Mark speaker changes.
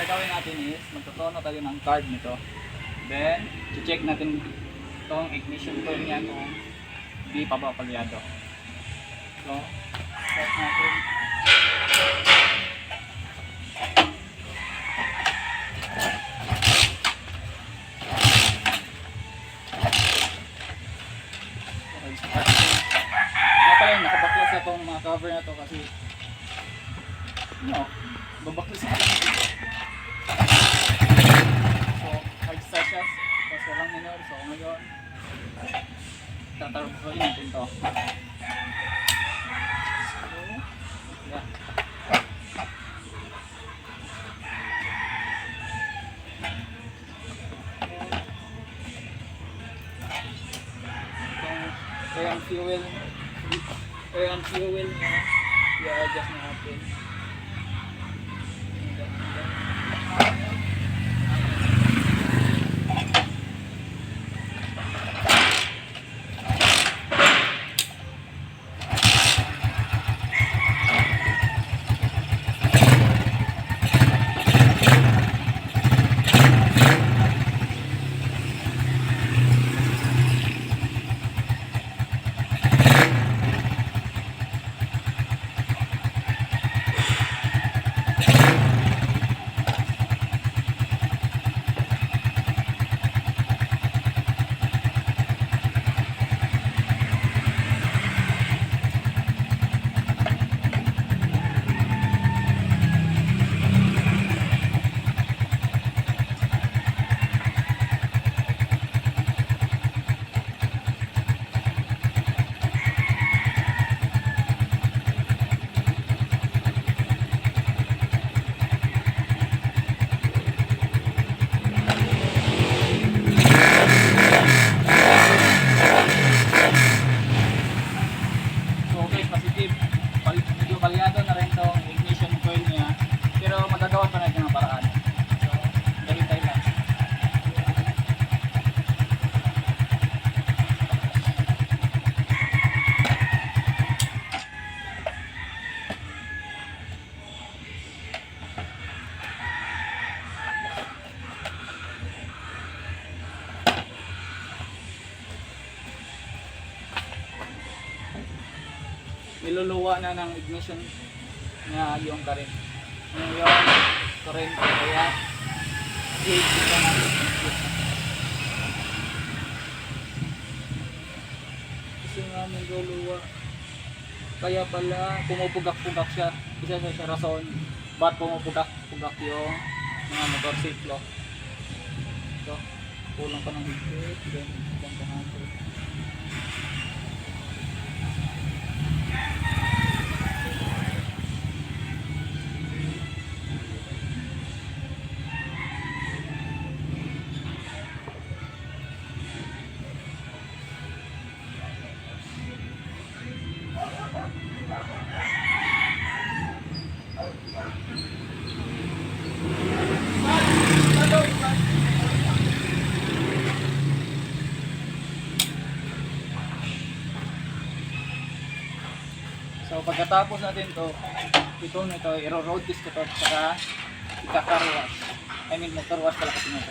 Speaker 1: gagawin natin is magtotono tayo ng card nito. Then, check natin itong ignition coil niya kung hindi pa ba palyado. So, start natin. Nakabaklas na itong mga cover na to kasi babaklas na. So, hard start siya. Tapos walang minor. So, ngayon tatarbuhin natin to. So, yeah. Itong air and fuel niya, i-adjust na natin. Medyo balyado na rin itong ignition coil niya, pero magagawa pa natin ang paraan. So, dahintay lang. Niluluwa na ng ignition na yung current. Yung current kaya gauge ito natin. Kasi nga niluluwa. Kaya pala pumupugak-pugak siya. Isa sa rason ba't pumupugak-pugak yung mga motorsiklo. So, kulang pa ng higit. Then, kulang pa natin. So pagkatapos natin to, ito i-road test ko to, saka ika-car wash. I mean motor wash pala kasi nito.